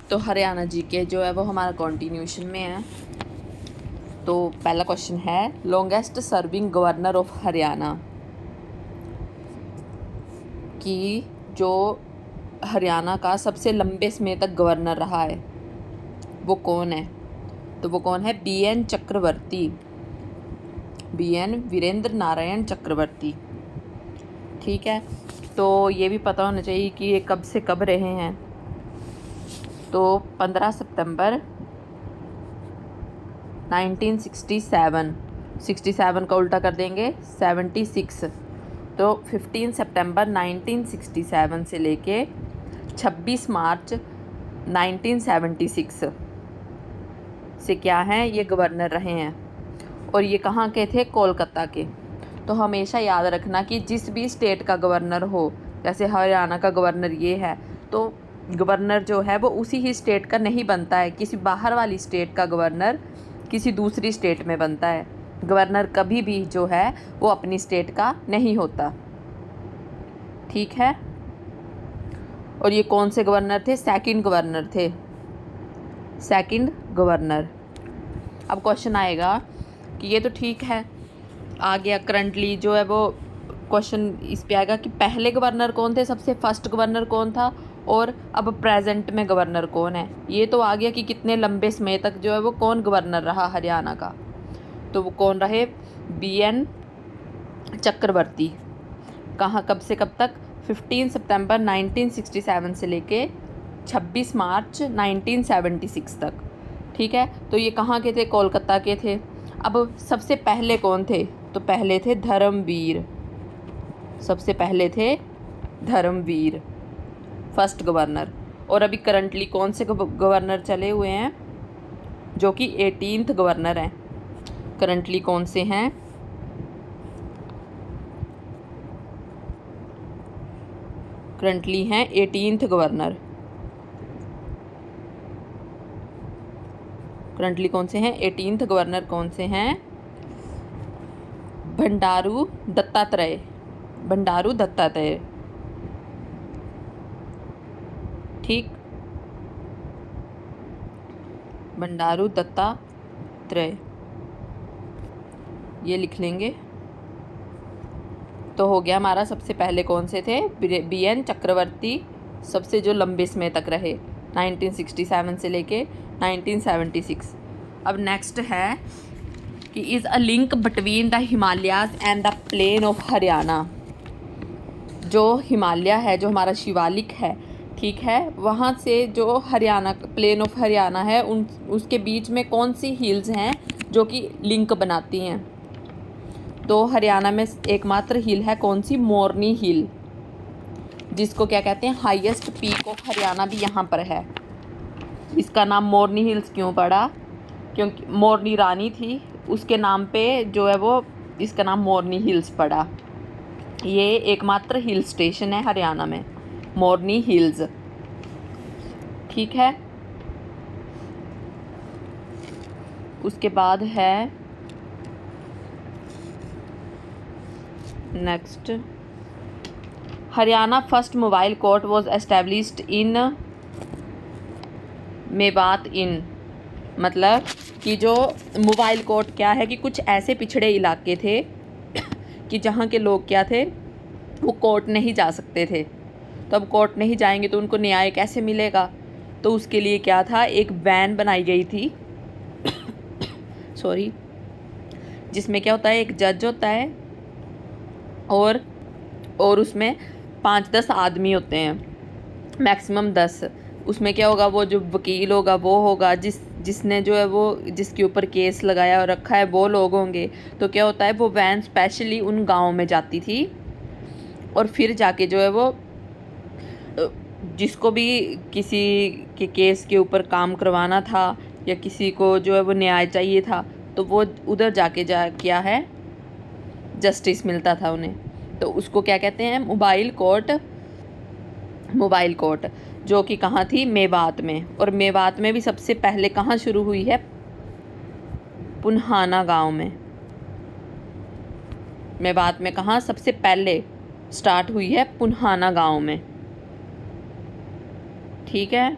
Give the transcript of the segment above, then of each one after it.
तो हरियाणा जीके जो है वो हमारा कॉन्टिन्यूशन में है। तो पहला क्वेश्चन है, longest serving governor of Haryana, कि जो हरियाणा का सबसे लंबे समय तक गवर्नर रहा है वो कौन है? तो वो कौन है? BN चक्रवर्ती, BN वीरेंद्र नारायण चक्रवर्ती। ठीक है, तो ये भी पता होना चाहिए कि ये कब से कब रहे हैं। तो 15 सितंबर 1967, 67 का उल्टा कर देंगे 76, तो 15 सितंबर 1967 से लेके 26 मार्च 1976 से क्या हैं, ये गवर्नर रहे हैं। और ये कहाँ के थे? कोलकाता के। तो हमेशा याद रखना कि जिस भी स्टेट का गवर्नर हो, जैसे हरियाणा का गवर्नर ये है, तो गवर्नर जो है वो उसी ही स्टेट का नहीं बनता है, किसी बाहर वाली स्टेट का गवर्नर किसी दूसरी स्टेट में बनता है। गवर्नर कभी भी जो है वो अपनी स्टेट का नहीं होता। ठीक है, और ये कौन से गवर्नर थे? सेकंड गवर्नर थे, सेकंड गवर्नर। अब क्वेश्चन आएगा कि ये तो ठीक है, आ गया करंटली जो है वो क्वेश्चन इस पे आएगा कि पहले गवर्नर कौन थे, सबसे फर्स्ट गवर्नर कौन था, और अब प्रेजेंट में गवर्नर कौन है। ये तो आ गया कि कितने लंबे समय तक जो है वो कौन गवर्नर रहा हरियाणा का। तो वो कौन रहे? BN चक्रवर्ती। कहाँ, कब से कब तक? 15 सितंबर 1967 से लेके 26 मार्च 1976 तक। ठीक है, तो ये कहाँ के थे? कोलकाता के थे। अब सबसे पहले कौन थे? तो पहले थे धर्मवीर, सबसे पहले थे धर्मवीर, फर्स्ट गवर्नर। और अभी करंटली कौन से गवर्नर चले हुए हैं, जो कि 18th गवर्नर हैं। करंटली कौन से हैं? करंटली हैं 18th गवर्नर। करंटली कौन से हैं? 18th गवर्नर कौन से हैं? बंडारू दत्तात्रेय, बंडारू दत्तात्रेय। ठीक, बंडारू दत्तात्रेय, ये लिख लेंगे। तो हो गया हमारा, सबसे पहले कौन से थे? BN चक्रवर्ती, सबसे जो लंबे समय तक रहे 1967 से लेके 1976। अब नेक्स्ट है कि is a link between the Himalayas and the plain of Haryana. जो हिमालय है, जो हमारा शिवालिक है, ठीक है, वहाँ से जो हरियाणा, प्लेन ऑफ हरियाणा है, उसके बीच में कौन सी हिल्स हैं जो कि लिंक बनाती हैं? तो हरियाणा में एकमात्र हिल है कौन सी? मोरनी हिल, जिसको क्या कहते हैं? हाईएस्ट पीक ऑफ हरियाणा भी यहाँ पर है। इसका नाम मोरनी हिल्स क्यों पड़ा? क्योंकि मोरनी रानी थी, उसके नाम पे जो है वो इसका नाम मोरनी हिल्स पड़ा। ये एकमात्र हिल स्टेशन है हरियाणा में, मोरनी हिल्स। ठीक है, उसके बाद है next, Haryana first mobile court was established in Mewat in. मतलब कि जो मोबाइल कोर्ट क्या है कि कुछ ऐसे पिछड़े इलाके थे कि जहाँ के लोग क्या थे, वो कोर्ट नहीं जा सकते थे। तो अब कोर्ट नहीं जाएंगे तो उनको न्याय कैसे मिलेगा? तो उसके लिए क्या था, एक वैन बनाई गई थी सॉरी, जिसमें क्या होता है, एक जज होता है और उसमें 5-10 आदमी होते हैं, मैक्सिमम 10। उसमें क्या होगा, वो जो वकील होगा वो होगा, जिसने जो है वो जिसके ऊपर केस लगाया और रखा है वो लोग होंगे। तो क्या होता है, वो वैन स्पेशली उन गाँव में जाती थी और फिर जाके जो है वो जिसको भी किसी के केस के ऊपर काम करवाना था या किसी को जो है वो न्याय चाहिए था, तो वो उधर जाके क्या है, जस्टिस मिलता था उन्हें। तो उसको क्या कहते हैं? Mobile court. मोबाइल कोर्ट जो कि कहाँ थी? मेवात में। और मेवात में भी सबसे पहले कहाँ शुरू हुई है? पुन्हाना गांव में। मेवात में कहाँ सबसे पहले स्टार्ट हुई है? पुन्हाना गांव में। ठीक है,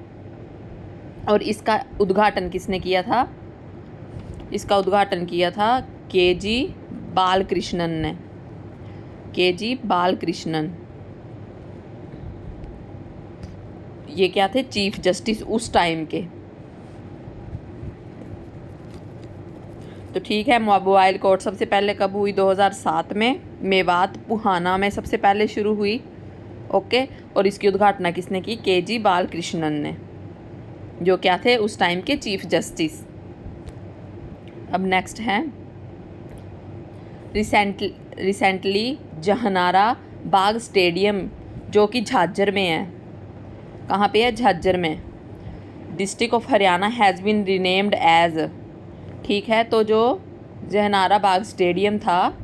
और इसका उद्घाटन किसने किया था? इसका उद्घाटन किया था के.जी. बालकृष्णन ने। के.जी. बालकृष्णन ये क्या थे? चीफ जस्टिस उस टाइम के। तो ठीक है, मोबाइल कोर्ट सबसे पहले कब हुई? 2007 में। मेवात पुहाना में सबसे पहले शुरू हुई। ओके, और इसकी उद्घाटना किसने की? के.जी. बालकृष्णन ने, जो क्या थे उस टाइम के चीफ जस्टिस। अब नेक्स्ट है रिसेंटली जहानारा बाग स्टेडियम, जो कि झाज्जर में है। कहाँ पे है? झाज्जर में। District of Haryana has been renamed as. ठीक है, तो जो जहानारा बाग स्टेडियम था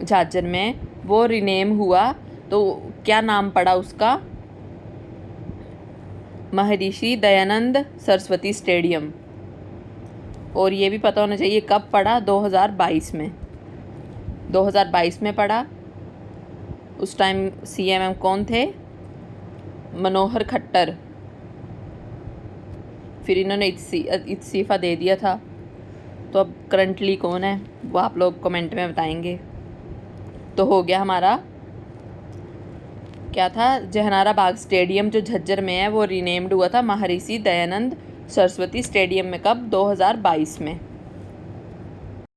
झाज्जर में, वो रीनेम हुआ, तो क्या नाम पड़ा उसका? महर्षि दयानंद सरस्वती स्टेडियम। और ये भी पता होना चाहिए कब पड़ा? 2022 में। 2022 में पड़ा। उस टाइम CM कौन थे? मनोहर खट्टर। फिर इन्होंने इस्तीफा दे दिया था। तो अब करंटली कौन है वो आप लोग कमेंट में बताएंगे। तो हो गया हमारा, क्या था? जहानारा बाग स्टेडियम जो झज्जर में है वो रीनेम्ड हुआ था महर्षि दयानंद सरस्वती स्टेडियम में। कब? 2022 में।